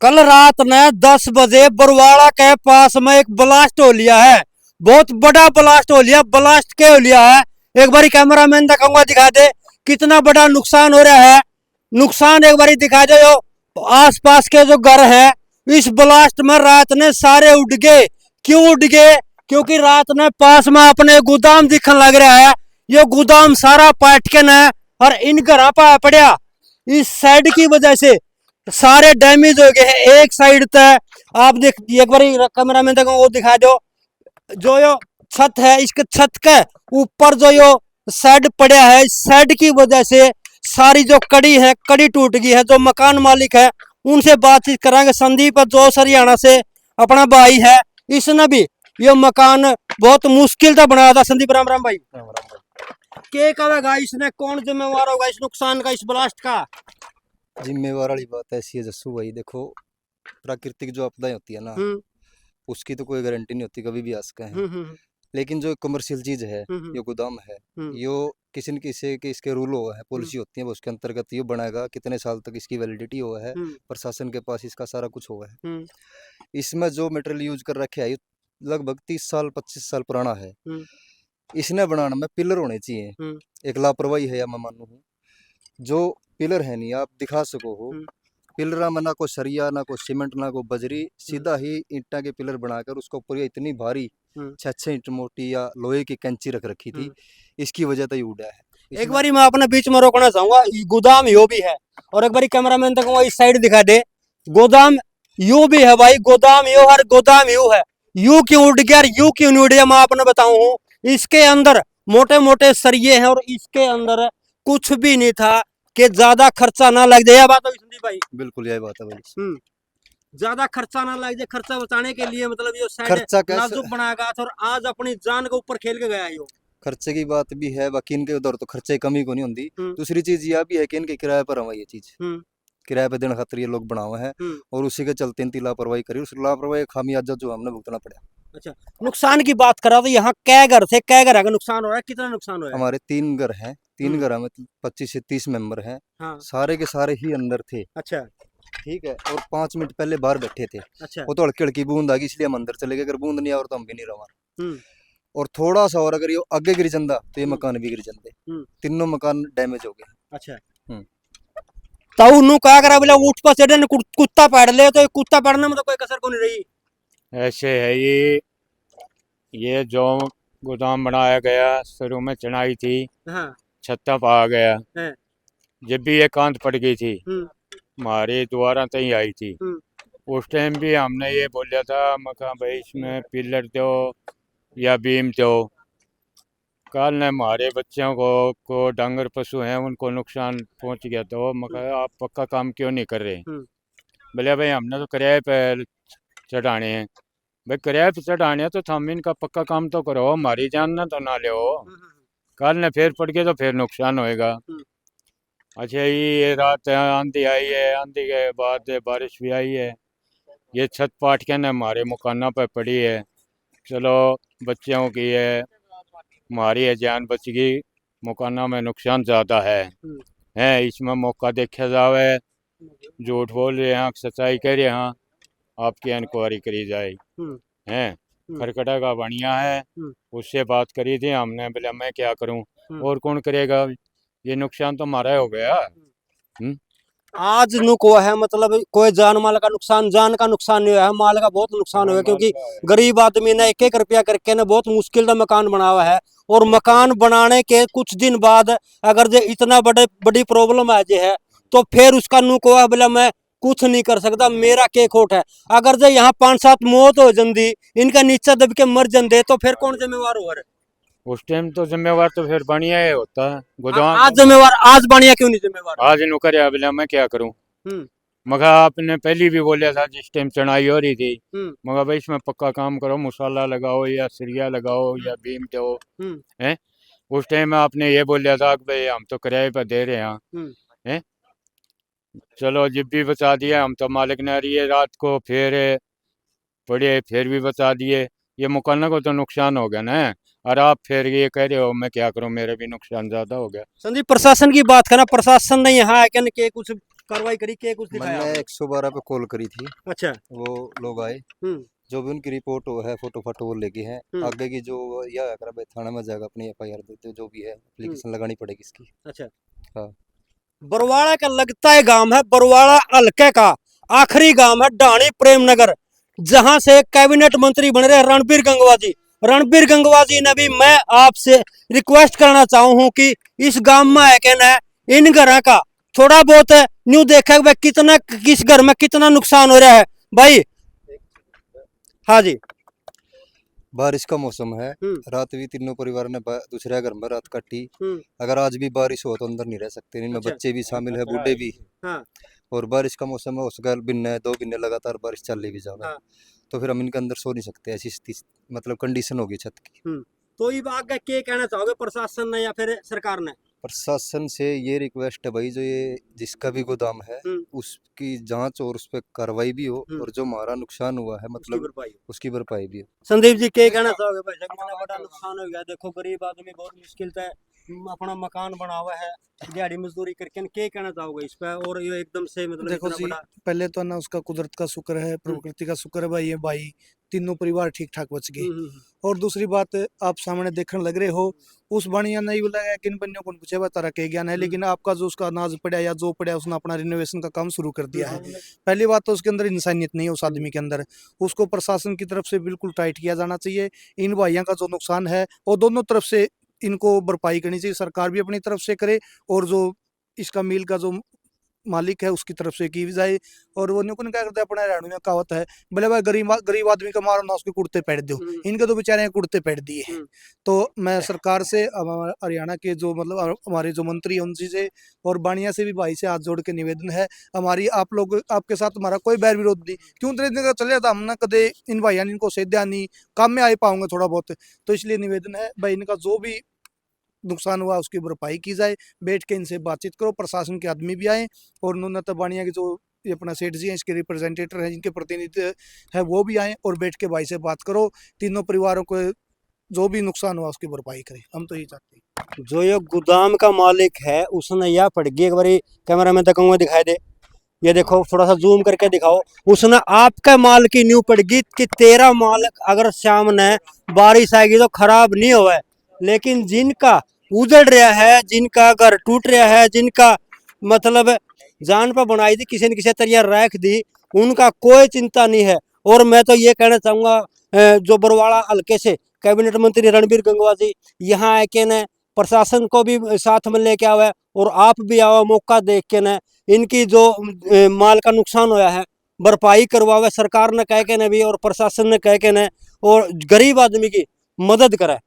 कल रात ने 10 बजे बरवाड़ा के पास में एक ब्लास्ट हो लिया है। बहुत बड़ा ब्लास्ट हो लिया। ब्लास्ट क्या हो लिया है, एक बारी कैमरामैन दिखाऊंगा, दिखा दे कितना बड़ा नुकसान हो रहा है। नुकसान एक बारी दिखा दे। जो आसपास के जो घर है, इस ब्लास्ट में रात ने सारे उड़ गए। क्यों उड़ गए? क्योंकि रात में पास में अपने गोदाम दिखने लग रहा है। ये गोदाम सारा पाटकन है और इन घर पर पड़ा। इस साइड की वजह से सारे डैमेज हो गए हैं। एक साइड तक आप देख, एक बार कैमरा में देखो, वो दिखा दो। जो यो छत है, इसके छत के ऊपर जो यो शेड पड़ा है, शेड की वजह से सारी जो कड़ी है, कड़ी टूट गई है। जो मकान मालिक है उनसे बातचीत करांगे। संदीप जो हरियाणा से अपना भाई है, इसने भी ये मकान बहुत मुश्किल से बनाया था। संदीप, राम राम भाई। क्या कहेगा इसने, कौन जिम्मेवार होगा इस नुकसान का, इस ब्लास्ट का? जिम्मेवार वाली बात ऐसी है जस्सू भाई, देखो प्राकृतिक जो आपदाएं होती है ना, उसकी तो कोई गारंटी नहीं होती, कभी भी आ सकते हैं। लेकिन जो कमर्शियल चीज है, ये गोदाम है, यो किसी न किसी के इसके रूल हुआ है, पॉलिसी होती है, उसके अंतर्गत ये बनाएगा कितने साल तक इसकी वैलिडिटी हुआ है। प्रशासन के पास इसका सारा कुछ हुआ है। इसमें जो मटेरियल यूज कर रखे है, ये लगभग 30 साल 25 साल पुराना है। इसने बनाने में पिलर होने चाहिए। एक लापरवाही है, या मैं मानू हूँ। जो पिलर है नहीं, आप दिखा सको हो, पिलर में ना कोई सरिया, ना कोई सीमेंट, ना कोई बजरी, सीधा ही ईंटा के पिलर बनाकर उसको ऊपर इतनी भारी 6-6 इंच मोटी या लोहे की कैंची रख रखी थी। इसकी वजह तो ये उड़ा है। एक बारी मैं अपने बीच में रोकना चाहूंगा, गोदाम यो भी है, और एक बारी कैमरामैन तक इस साइड दिखा दे। गोदाम यू भी है भाई, गोदाम यू, हर गोदाम यू है। यू क्यों उड़ गया, यू क्यों नहीं उड़ गया, मैं आपने बताऊं। इसके अंदर मोटे मोटे सरिये हैं और इसके अंदर कुछ भी नहीं था कि ज्यादा खर्चा ना लग जाए। बात होगी संदीप भाई? बिल्कुल यही बात है भाई। ज्यादा खर्चा ना लग जाए, खर्चा बचाने के लिए मतलब ये खर्चा नाजुक बनाया गया था और आज अपनी जान के ऊपर खेल के गया यो। खर्चे की बात भी है, बाकी इनके उधर तो खर्चे की कमी को नहीं होती। दूसरी चीज यह भी है कि इनके किराए पर हवा ये चीज किराए पे देने खातिर ये लोग बनाए हैं, और उसी के चलते इनकी लापरवाही करी, उस लापरवाही खामियाजा जो हमने भुगतना पड़ा। अच्छा, नुकसान की बात करा तो यहाँ कै घर थे, कै घर का नुकसान हो रहा है, कितना नुकसान हो रहा है? हमारे 3 घर हैं, 3 घर में 25 से 30 मेंबर हैं। हाँ। सारे के सारे ही अंदर थे। अच्छा, ठीक है, और 5 मिनट पहले बाहर बैठे थे। अच्छा, वो तो हल्की हल्की बूंद आ गई, इसलिए हम अंदर चले गए। अगर बूंद नहीं आ और तो हम भी नहीं रहा। और थोड़ा सा और अगर ये आगे गिर जाता तो ये मकान भी गिर जाते। तीनों मकान डैमेज हो गए। अच्छा, तो नु क्या करा, बोला उठ पर चढ़े कुत्ता पाड़ ले, तो कुत्ता पाड़ने में तो कोई कसर को नहीं रही। ऐसे है ये जो गोदाम बनाया गया, शुरू में चढ़ाई थी। हाँ। छत्ता पा गया। हाँ। जब भी ये कांध पड़ गई थी, हमारे द्वारा तई आई थी। उस टाइम भी हमने ये बोला था, मका भाई इसमें पिलर दो या बीम दो। कल ने हमारे बच्चों को डांगर पशु हैं, उनको नुकसान पहुंच गया, तो मका आप पक्का काम क्यों नहीं कर रहे? बोले भाई हमने तो किराए पे चढ़ाने हैं। भाई किराए पे चढ़ाने हैं तो हम इनका पक्का काम तो करो, हमारी जान ना तो ना ले। कल ने फिर पड़ गया तो फिर नुकसान होएगा। अच्छा, ये रात आंधी आई है, आंधी के बाद बारिश भी आई है। ये छत पाट के न हमारे मकाना पर पड़ी है। चलो बच्चों की है, हमारी है जान बच गई, मकाना में नुकसान ज़्यादा है। इसमें मौका देखा जावे, झूठ बोल रहे हैं सच्चाई कह रहे हैं, आपकी इंक्वायरी करी जाए। हैं खरकटा का बढ़िया है, उससे बात करी थी हमने, बोले मैं क्या करूं, और कौन करेगा, ये नुकसान तो हमारा हो गया। आज नुको है, मतलब कोई जान माल का नुकसान, जान का नुकसान नहीं हुआ है, माल का बहुत नुकसान हुआ है। क्योंकि गरीब आदमी ने 1-1 रुपया करके ने बहुत मुश्किल से मकान बना हुआ है, और मकान बनाने के कुछ दिन बाद अगर जो इतना बड़ी प्रॉब्लम आ जाए है, तो फिर उसका नुको है, बोला मैं कुछ नहीं कर सकता, मेरा के खोट है। अगर जो यहाँ 5-7 मौत हो जंदी, इनका नीचा दब के मर जंदे, तो फिर कौन जिम्मेवार होगा? उस टाइम तो जिम्मेवार तो फिर बढ़िया ही होता है गोदाम। आज जिम्मेवार, आज बढ़िया क्यों नहीं जिम्मेवार? आज नु करे, बोला मैं क्या करूं। मगर आपने पहले भी बोला था जिस टाइम चढ़ाई हो रही थी, मगर भाई इसमें पक्का काम करो, मसाला लगाओ या सरिया लगाओ या बीम दो। हैं उस टाइम में आपने ये बोला था कि भाई हम तो किराए पर दे रहे हैं। चलो जब भी बचा दिया, हम तो मालिक ने रही है, रात को फिर पड़े फिर भी बचा दिए। ये मकान को तो नुकसान हो गया ना, और आप फिर ये कह रहे हो मैं क्या करूं, मेरे भी नुकसान ज्यादा हो गया। संदीप, प्रशासन की बात करना, प्रशासन ने यहाँ आके के कुछ कार्रवाई करी के कुछ दिखाया मैंने आपने? 112 पे कॉल करी थी, अच्छा। वो लोग आए, जो भी उनकी रिपोर्ट वो है फोटो फाटो वो लेके हैं। आगे की जो यह अगर भाई थाना में जाएगा अपनी एफआईआर देते जो भी है एप्लीकेशन लगानी पड़ेगी इसकी। अच्छा। हाँ। बरवाड़ा का लगता है गांव है, बरवाड़ा हल्के का आखिरी गांव है ढाणी प्रेमनगर, जहां से कैबिनेट मंत्री बन रहे रणबीर गंगवा जी। रणबीर गंगवा जी ने भी मैं आपसे रिक्वेस्ट करना चाहूँ कि इस गांव में है कि ना इन घर का थोड़ा बहुत न्यू देखा भाई कितना किस घर में कितना नुकसान हो रहा है भाई। हाँ जी। बारिश का मौसम है, रात भी तीनों परिवार ने दूसरे घर में रात काटी। अगर आज भी बारिश हो तो अंदर नहीं रह सकते, इनमें अच्छा। बच्चे भी शामिल है, बूढ़े भी। हाँ। और बारिश का मौसम है, उस घर बिन्ने 2 महीने लगातार बारिश चल रही भी ज्यादा। हाँ। तो फिर हम इनके अंदर सो नहीं सकते, ऐसी मतलब कंडीशन होगी छत की। तो ये आगे क्या कहना चाहोगे प्रशासन ने या फिर सरकार ने? प्रशासन से ये रिक्वेस्ट है भाई, जो ये जिसका भी गोदाम है उसकी जांच और उस पर कार्रवाई भी हो, और जो हमारा नुकसान हुआ है मतलब उसकी भरपाई भी हो। संदीप जी क्या कहना चाहोगे भाई? इतना बड़ा नुकसान हो गया, देखो गरीब आदमी बहुत मुश्किल से अपना मकान बना हुआ है, दिहाड़ी मजदूरी करके, क्या कहना चाहोगे इस पे? और ये एकदम से मतलब देखो इतना जी, बड़ा। पहले तो ना उसका कुदरत का शुक्र है, प्रकृति का शुक्र है भाई, ये भाई तीनों परिवार ठीक ठाक बच गए। और दूसरी बात आप सामने देखने लग रहे हो, उस बढ़िया नहीं बोला है किन बनियों को पूछे बता रहा के ज्ञान है, लेकिन आपका जो उसका अनाज पड़ा या जो पड़ा उसने अपना रिनोवेशन का काम शुरू कर दिया है। पहली बात तो उसके अंदर इंसानियत नहीं है, उस आदमी के अंदर। उसको प्रशासन की तरफ से बिल्कुल टाइट किया जाना चाहिए। इन भाइयों का जो नुकसान है वो दोनों तरफ से इनको भरपाई करनी चाहिए, सरकार भी अपनी तरफ से करे और जो इसका मिल का जो मालिक है उसकी तरफ से की जाए। और वो निकुन क्या करते हैं, अपने हरियाणा में कहावत है, भले भाई गरीब आदमी का मारो ना उसके कुर्ते पैर दो, इनके तो बेचारे कुर्ते पैर दिए। तो मैं सरकार से हरियाणा के जो मतलब हमारे जो मंत्री हैं उनसे से और बाणिया से भी भाई से हाथ जोड़ के निवेदन है, हमारी आप लोग आपके साथ हमारा कोई बैर विरोध नहीं, क्यों इतने दिन का चले जाता हम ना कदे इन भाइयों ने इनको सेध्या नहीं काम में आ पाऊंगे थोड़ा बहुत। तो इसलिए निवेदन है भाई, इनका जो भी नुकसान हुआ उसकी भरपाई की जाए, बैठ के इनसे बातचीत करो, प्रशासन के आदमी भी आए और न्यूनतम बाणिया के जो ये अपना सेठ जी हैं इसके रिप्रेजेंटेटिव हैं जिनके प्रतिनिधि है वो भी आए और बैठ के भाई से बात करो, तीनों परिवारों को जो भी नुकसान हुआ उसकी भरपाई करें, हम तो यही चाहते हैं। जो ये गोदाम का मालिक है उसने यह पड़ गई, एक बार कैमरा में तक दिखाई दे, ये देखो थोड़ा सा जूम करके दिखाओ, उसने आपका माल की न्यू पड़ गई कि तेरा माल अगर सामने बारिश आएगी तो खराब नहीं होगा, लेकिन जिनका उजड़ रहा है, जिनका घर टूट रहा है, जिनका मतलब जान पर बनाई थी किसी न किसी तरह रख दी, उनका कोई चिंता नहीं है। और मैं तो ये कहना चाहूँगा जो बरवाड़ा हल्के से कैबिनेट मंत्री रणबीर गंगवा जी यहाँ आए के न प्रशासन को भी साथ में लेके आवे और आप भी आओ, मौका देख के न इनकी जो माल का नुकसान होया है भरपाई करवावे, सरकार ने कह के न भी और प्रशासन ने कह के न और गरीब आदमी की मदद करे।